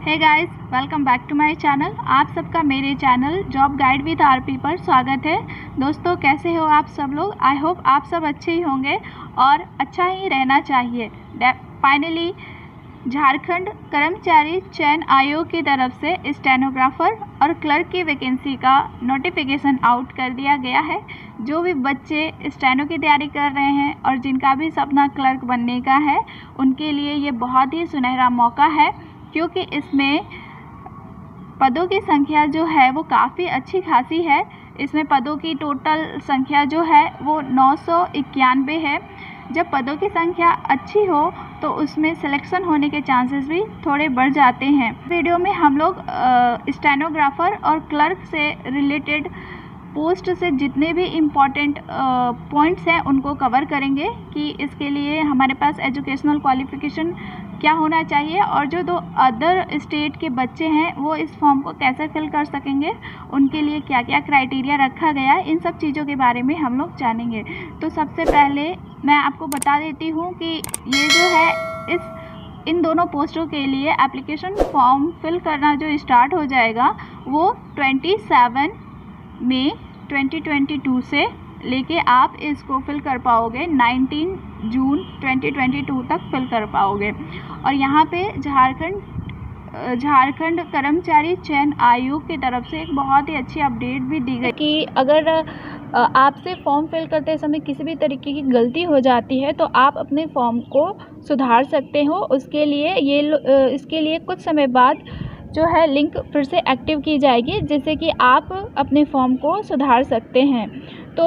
Hey guys, welcome back to my channel. आप सबका मेरे channel job guide with RP पर स्वागत है। दोस्तों, कैसे हो आप सब लोग? आई होप आप सब अच्छे ही होंगे और अच्छा ही रहना चाहिए। फाइनली झारखंड कर्मचारी चयन आयोग की तरफ से स्टेनोग्राफर और क्लर्क की वैकेंसी का नोटिफिकेशन आउट कर दिया गया है। जो भी बच्चे स्टेनो की तैयारी कर रहे हैं और जिनका भी सपना क्लर्क बनने का है, उनके लिए ये बहुत ही सुनहरा मौका है, क्योंकि इसमें पदों की संख्या जो है वो काफ़ी अच्छी खासी है। इसमें पदों की टोटल संख्या जो है वो 991 है। जब पदों की संख्या अच्छी हो तो उसमें सिलेक्शन होने के चांसेस भी थोड़े बढ़ जाते हैं। वीडियो में हम लोग स्टेनोग्राफर और क्लर्क से रिलेटेड पोस्ट से जितने भी इम्पॉर्टेंट पॉइंट्स हैं उनको कवर करेंगे कि इसके लिए हमारे पास एजुकेशनल क्वालिफ़िकेशन क्या होना चाहिए और जो दो अदर स्टेट के बच्चे हैं वो इस फॉर्म को कैसे फिल कर सकेंगे, उनके लिए क्या क्या क्राइटेरिया रखा गया है, इन सब चीज़ों के बारे में हम लोग जानेंगे। तो सबसे पहले मैं आपको बता देती हूँ कि ये जो है इन दोनों पोस्टों के लिए एप्लीकेशन फॉर्म फिल करना जो स्टार्ट हो जाएगा वो 27 मई 2022 से लेके आप इसको फिल कर पाओगे 19 जून 2022 तक फिल कर पाओगे। और यहाँ पे झारखंड कर्मचारी चयन आयोग की तरफ से एक बहुत ही अच्छी अपडेट भी दी गई कि अगर आपसे फॉर्म फिल करते समय किसी भी तरीके की गलती हो जाती है तो आप अपने फॉर्म को सुधार सकते हो। उसके लिए इसके लिए कुछ समय बाद जो है लिंक फिर से एक्टिव की जाएगी, जिससे कि आप अपने फॉर्म को सुधार सकते हैं। तो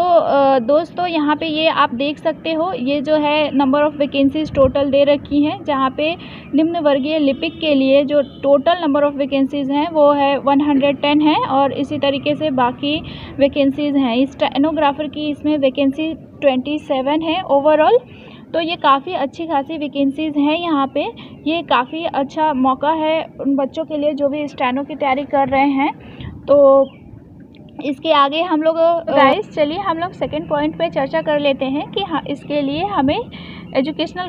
दोस्तों, यहाँ पे ये आप देख सकते हो, ये जो है नंबर ऑफ़ वैकेंसीज़ टोटल दे रखी हैं, जहाँ पे निम्न वर्गीय लिपिक के लिए जो टोटल नंबर ऑफ़ वैकेंसीज़ हैं वो है 110 है और इसी तरीके से बाकी वैकेंसीज़ हैं। स्टेनोग्राफर की इसमें वैकेंसी 27 है ओवरऑल। तो ये काफ़ी अच्छी खासी वैकेंसीज़ हैं यहाँ पे। ये काफ़ी अच्छा मौका है उन बच्चों के लिए जो भी स्टेनो की तैयारी कर रहे हैं। तो इसके आगे हम लोग गाइस चलिए हम लोग सेकंड पॉइंट पे चर्चा कर लेते हैं कि हाँ, इसके लिए हमें एजुकेशनल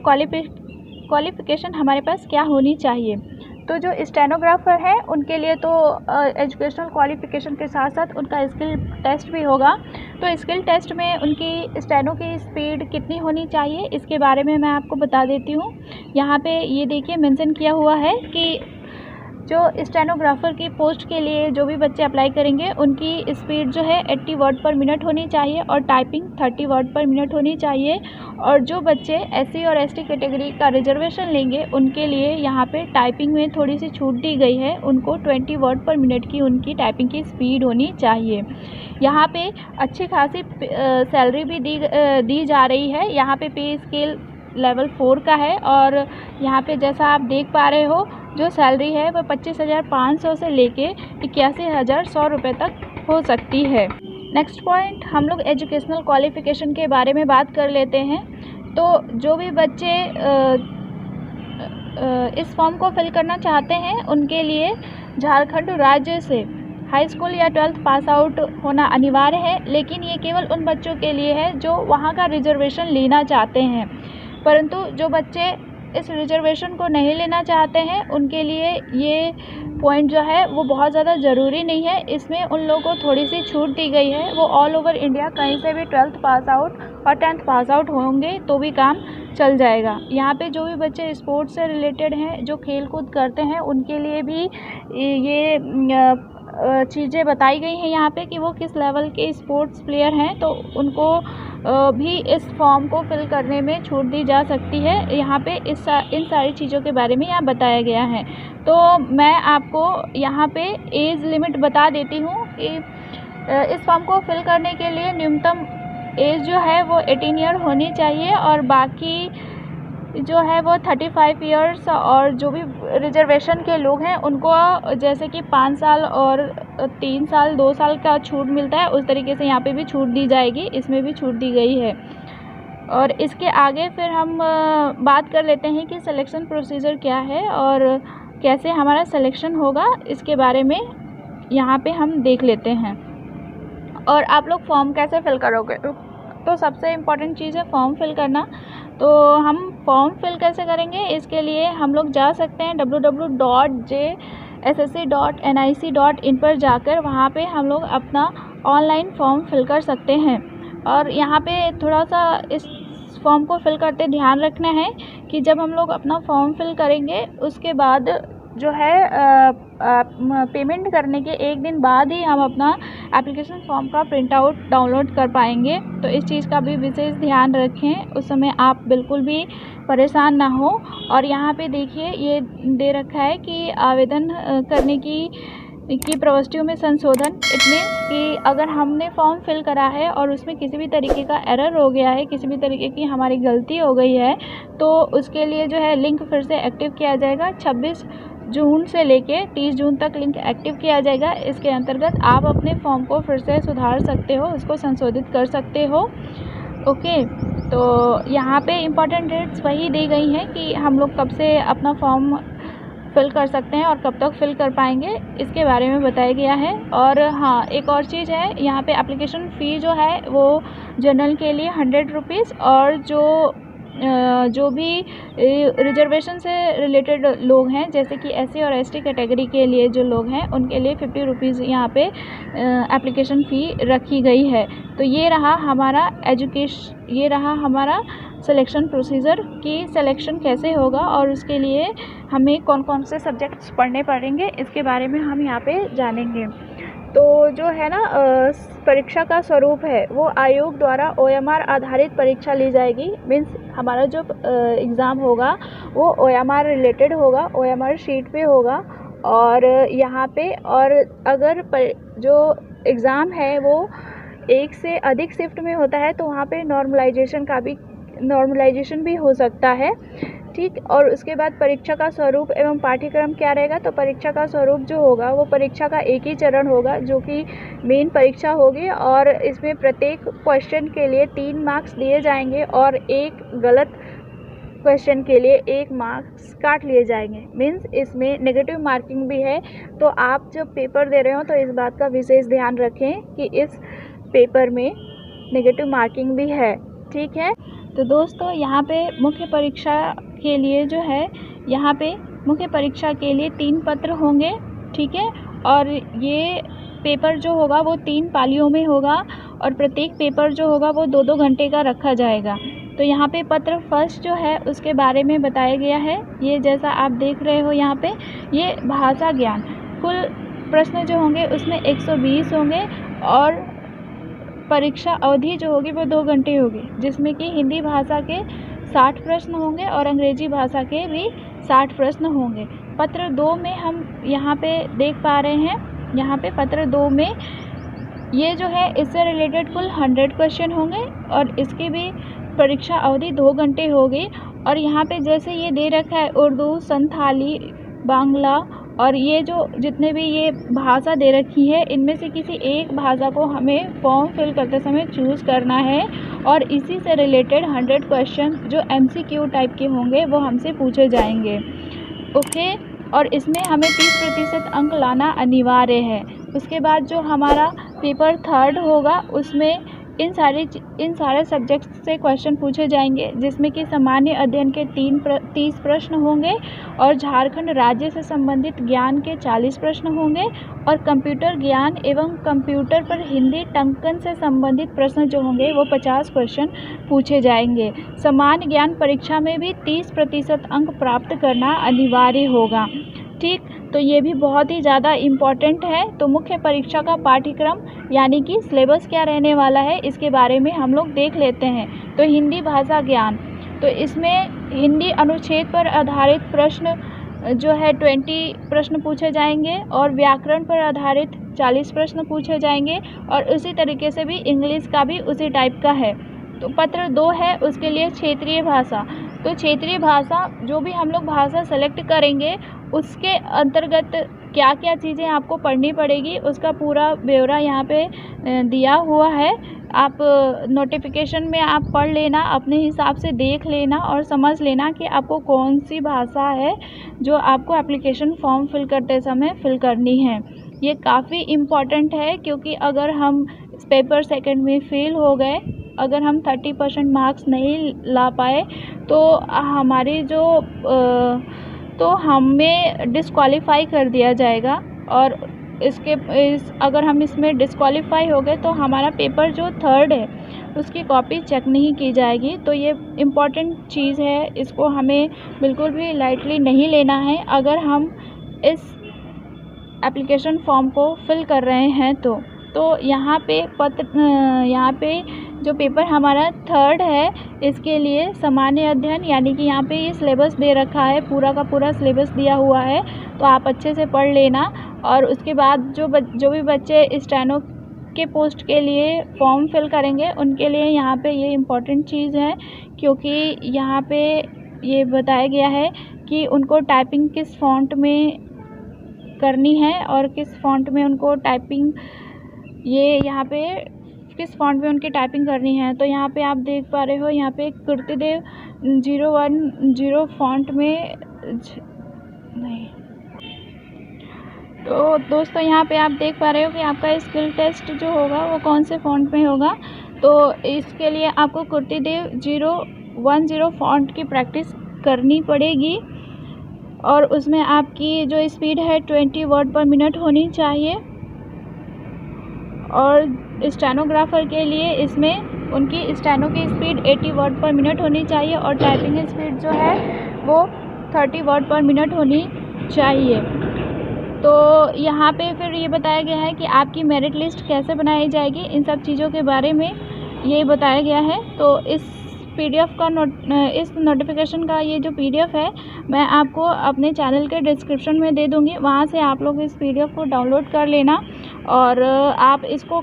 क्वालिफ़िकेशन हमारे पास क्या होनी चाहिए। तो जो स्टेनोग्राफर है उनके लिए तो एजुकेशनल क्वालिफ़िकेशन के साथ साथ उनका स्किल टेस्ट भी होगा। तो स्किल टेस्ट में उनकी स्टेनो की स्पीड कितनी होनी चाहिए, इसके बारे में मैं आपको बता देती हूँ। यहाँ पे ये देखिए मेंशन किया हुआ है कि जो स्टेनोग्राफर की पोस्ट के लिए जो भी बच्चे अप्लाई करेंगे उनकी स्पीड जो है 80 वर्ड पर मिनट होनी चाहिए और टाइपिंग 30 वर्ड पर मिनट होनी चाहिए। और जो बच्चे SC और ST कैटेगरी का रिजर्वेशन लेंगे उनके लिए यहाँ पे टाइपिंग में थोड़ी सी छूट दी गई है, उनको 20 वर्ड पर मिनट की उनकी टाइपिंग की स्पीड होनी चाहिए। यहाँ पे अच्छी खासी सैलरी भी दी जा रही है। यहाँ पे पे स्केल लेवल 4 का है और यहाँ पे जैसा आप देख पा रहे हो जो सैलरी है वह 25,500 से लेके 81,100 रुपये तक हो सकती है। नेक्स्ट पॉइंट, हम लोग एजुकेशनल क्वालिफ़िकेशन के बारे में बात कर लेते हैं। तो जो भी बच्चे इस फॉर्म को फिल करना चाहते हैं उनके लिए झारखंड राज्य से हाई स्कूल या 12th पास आउट होना अनिवार्य है, लेकिन ये केवल उन बच्चों के लिए है जो वहाँ का रिजर्वेशन लेना चाहते हैं। परंतु जो बच्चे इस रिजर्वेशन को नहीं लेना चाहते हैं उनके लिए ये पॉइंट जो है वो बहुत ज़्यादा ज़रूरी नहीं है। इसमें उन लोगों को थोड़ी सी छूट दी गई है। वो ऑल ओवर इंडिया कहीं से भी 12th पास आउट और 10th पास आउट होंगे तो भी काम चल जाएगा। यहाँ पे जो भी बच्चे स्पोर्ट्स से रिलेटेड हैं, जो खेल कूद करते हैं, उनके लिए भी ये चीज़ें बताई गई हैं यहाँ पे कि वो किस लेवल के स्पोर्ट्स प्लेयर हैं, तो उनको भी इस फॉर्म को फिल करने में छूट दी जा सकती है। यहाँ पे इन सारी चीज़ों के बारे में यहाँ बताया गया है। तो मैं आपको यहाँ पे एज लिमिट बता देती हूँ कि इस फॉर्म को फिल करने के लिए न्यूनतम एज जो है वो 18 ईयर होनी चाहिए और बाकी जो है वो 35 ईयर्स। और जो भी रिजर्वेशन के लोग हैं उनको जैसे कि 5 साल और 3 साल 2 साल का छूट मिलता है, उस तरीके से यहाँ पे भी छूट दी जाएगी। इसमें भी छूट दी गई है। और इसके आगे फिर हम बात कर लेते हैं कि सिलेक्शन प्रोसीजर क्या है और कैसे हमारा सिलेक्शन होगा, इसके बारे में यहाँ पे हम देख लेते हैं। और आप लोग फॉर्म कैसे फिल करोगे, तो सबसे इम्पॉर्टेंट चीज़ है फॉर्म फिल करना। तो हम फॉर्म फिल कैसे करेंगे, इसके लिए हम लोग जा सकते हैं www.j ssc.nic.in पर जाकर वहाँ पे हम लोग अपना ऑनलाइन फॉर्म फिल कर सकते हैं। और यहाँ पे थोड़ा सा इस फॉर्म को फिल करते ध्यान रखना है कि जब हम लोग अपना फॉर्म फिल करेंगे उसके बाद जो है पेमेंट करने के एक दिन बाद ही हम अपना एप्लीकेशन फॉर्म का प्रिंट आउट डाउनलोड कर पाएंगे। तो इस चीज़ का भी विशेष ध्यान रखें, उस समय आप बिल्कुल भी परेशान ना हो। और यहाँ पे देखिए ये दे रखा है कि आवेदन करने की प्रविष्टियों में संशोधन। इट मीन्स कि अगर हमने फॉर्म फिल करा है और उसमें किसी भी तरीके का एरर हो गया है, किसी भी तरीके की हमारी गलती हो गई है, तो उसके लिए जो है लिंक फिर से एक्टिव किया जाएगा। 26 जून से लेके 30 जून तक लिंक एक्टिव किया जाएगा। इसके अंतर्गत आप अपने फॉर्म को फिर से सुधार सकते हो, उसको संशोधित कर सकते हो। ओके, तो यहाँ पे इम्पॉर्टेंट डेट्स वही दी गई हैं कि हम लोग कब से अपना फॉर्म फिल कर सकते हैं और कब तक फिल कर पाएंगे, इसके बारे में बताया गया है। और हाँ, एक और चीज़ है, यहाँ पे एप्लीकेशन फ़ी जो है वो जनरल के लिए 100 रुपीज़ और जो भी रिजर्वेशन से रिलेटेड लोग हैं जैसे कि SC और ST कैटेगरी के लिए जो लोग हैं उनके लिए 50 रुपीज़ यहाँ पे एप्लीकेशन फ़ी रखी गई है। तो ये रहा हमारा सिलेक्शन प्रोसीजर कि सिलेक्शन कैसे होगा और उसके लिए हमें कौन कौन से सब्जेक्ट्स पढ़ने पड़ेंगे, इसके बारे में हम यहाँ पे जानेंगे। तो जो है ना परीक्षा का स्वरूप है वो आयोग द्वारा OMR आधारित परीक्षा ली जाएगी। मीन्स हमारा जो एग्ज़ाम होगा वो OMR रिलेटेड होगा, OMR शीट पे होगा। और यहाँ पे और अगर जो एग्ज़ाम है वो एक से अधिक शिफ्ट में होता है तो वहाँ पे नॉर्मलाइजेशन भी हो सकता है, ठीक। और उसके बाद परीक्षा का स्वरूप एवं पाठ्यक्रम क्या रहेगा, तो परीक्षा का स्वरूप जो होगा वो परीक्षा का एक ही चरण होगा जो कि मेन परीक्षा होगी। और इसमें प्रत्येक क्वेश्चन के लिए 3 मार्क्स दिए जाएंगे और एक गलत क्वेश्चन के लिए 1 मार्क्स काट लिए जाएंगे। मीन्स इसमें नेगेटिव मार्किंग भी है। तो आप जब पेपर दे रहे हो तो इस बात का विशेष ध्यान रखें कि इस पेपर में नेगेटिव मार्किंग भी है, ठीक है। तो दोस्तों यहाँ पे मुख्य परीक्षा के लिए जो है यहाँ पे मुख्य परीक्षा के लिए 3 पत्र होंगे, ठीक है। और ये पेपर जो होगा वो 3 पालियों में होगा और प्रत्येक पेपर जो होगा वो 2-2 घंटे का रखा जाएगा। तो यहाँ पे पत्र फर्स्ट जो है उसके बारे में बताया गया है। ये जैसा आप देख रहे हो यहाँ पे ये भाषा ज्ञान, कुल प्रश्न जो होंगे उसमें 120 होंगे और परीक्षा अवधि जो होगी वो 2 घंटे होगी, जिसमें कि हिंदी भाषा के 60 प्रश्न होंगे और अंग्रेजी भाषा के भी 60 प्रश्न होंगे। पत्र 2 में हम यहाँ पे देख पा रहे हैं, यहाँ पे पत्र 2 में ये जो है इससे रिलेटेड कुल 100 क्वेश्चन होंगे और इसकी भी परीक्षा अवधि 2 घंटे होगी। और यहाँ पे जैसे ये दे रखा है उर्दू, संथाली, बांग्ला और ये जो जितने भी ये भाषा दे रखी है इनमें से किसी एक भाषा को हमें फॉर्म फिल करते समय चूज़ करना है और इसी से रिलेटेड 100 क्वेश्चन जो MCQ टाइप के होंगे वो हमसे पूछे जाएंगे, ओके। और इसमें हमें 30% अंक लाना अनिवार्य है। उसके बाद जो हमारा पेपर 3 होगा उसमें इन सारे सब्जेक्ट्स से क्वेश्चन पूछे जाएंगे, जिसमें कि सामान्य अध्ययन के 30 प्रश्न होंगे और झारखंड राज्य से संबंधित ज्ञान के 40 प्रश्न होंगे और कंप्यूटर ज्ञान एवं कंप्यूटर पर हिंदी टंकन से संबंधित प्रश्न जो होंगे वो 50 क्वेश्चन पूछे जाएंगे। सामान्य ज्ञान परीक्षा में भी 30% अंक प्राप्त करना अनिवार्य होगा, ठीक। तो ये भी बहुत ही ज़्यादा इम्पॉर्टेंट है। तो मुख्य परीक्षा का पाठ्यक्रम यानी कि सिलेबस क्या रहने वाला है इसके बारे में हम लोग देख लेते हैं। तो हिंदी भाषा ज्ञान, तो इसमें हिंदी अनुच्छेद पर आधारित प्रश्न जो है 20 प्रश्न पूछे जाएंगे और व्याकरण पर आधारित 40 प्रश्न पूछे जाएंगे और उसी तरीके से भी इंग्लिश का भी उसी टाइप का है। तो पत्र 2 है उसके लिए क्षेत्रीय भाषा। तो क्षेत्रीय भाषा जो भी हम लोग भाषा सेलेक्ट करेंगे उसके अंतर्गत क्या क्या चीज़ें आपको पढ़नी पड़ेगी उसका पूरा ब्यौरा यहाँ पे दिया हुआ है। आप नोटिफिकेशन में आप पढ़ लेना, अपने हिसाब से देख लेना और समझ लेना कि आपको कौन सी भाषा है जो आपको एप्लीकेशन फॉर्म फिल करते समय फिल करनी है। ये काफ़ी इम्पॉर्टेंट है क्योंकि अगर हम पेपर सेकंड में फेल हो गए, अगर हम 30% मार्क्स नहीं ला पाए तो तो हमें डिस्क्वालीफाई कर दिया जाएगा। और अगर हम इसमें डिस्क्वालीफाई हो गए तो हमारा पेपर जो 3rd है उसकी कॉपी चेक नहीं की जाएगी। तो ये इम्पॉर्टेंट चीज़ है, इसको हमें बिल्कुल भी लाइटली नहीं लेना है। अगर हम इस एप्लीकेशन फॉर्म को फिल कर रहे हैं तो यहाँ पे जो पेपर हमारा 3rd है इसके लिए सामान्य अध्ययन यानी कि यहाँ पे ये सिलेबस दे रखा है, पूरा का पूरा सिलेबस दिया हुआ है, तो आप अच्छे से पढ़ लेना। और उसके बाद जो भी बच्चे स्टेनो के पोस्ट के लिए फॉर्म फिल करेंगे उनके लिए यहाँ पे ये इम्पॉर्टेंट चीज़ है, क्योंकि यहाँ पे ये बताया गया है कि उनको टाइपिंग किस फ़ॉन्ट में करनी है और किस फ़ॉन्ट में उनको टाइपिंग यहाँ पे किस फ़ॉन्ट में उनकी टाइपिंग करनी है। तो यहाँ पे आप देख पा रहे हो, यहाँ पे कीर्तिदेव 010 फ़ॉन्ट में नहीं। तो दोस्तों यहाँ पे आप देख पा रहे हो कि आपका स्किल टेस्ट जो होगा वो कौन से फ़ॉन्ट में होगा। तो इसके लिए आपको कीर्तिदेव 010 फ़ॉन्ट की प्रैक्टिस करनी पड़ेगी और उसमें आपकी जो स्पीड है 20 वर्ड पर मिनट होनी चाहिए। और स्टेनोग्राफर के लिए इसमें उनकी स्टेनो की स्पीड 80 वर्ड पर मिनट होनी चाहिए और टाइपिंग स्पीड जो है वो 30 वर्ड पर मिनट होनी चाहिए। तो यहाँ पे फिर ये बताया गया है कि आपकी मेरिट लिस्ट कैसे बनाई जाएगी, इन सब चीज़ों के बारे में ये बताया गया है। तो इस PDF का इस नोटिफिकेशन का ये जो PDF है मैं आपको अपने चैनल के डिस्क्रिप्शन में दे दूँगी, वहाँ से आप लोग इस PDF को डाउनलोड कर लेना और आप इसको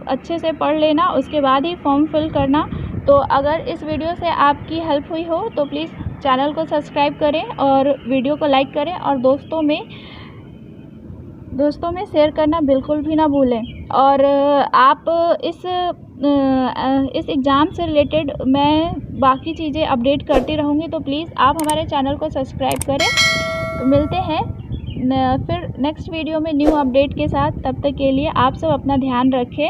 अच्छे से पढ़ लेना, उसके बाद ही फॉर्म फिल करना। तो अगर इस वीडियो से आपकी हेल्प हुई हो तो प्लीज़ चैनल को सब्सक्राइब करें और वीडियो को लाइक करें और दोस्तों में शेयर करना बिल्कुल भी ना भूलें। और आप इस एग्ज़ाम से रिलेटेड मैं बाकी चीज़ें अपडेट करती रहूँगी, तो प्लीज़ आप हमारे चैनल को सब्सक्राइब करें। तो मिलते हैं फिर नेक्स्ट वीडियो में न्यू अपडेट के साथ, तब तक के लिए आप सब अपना ध्यान रखें।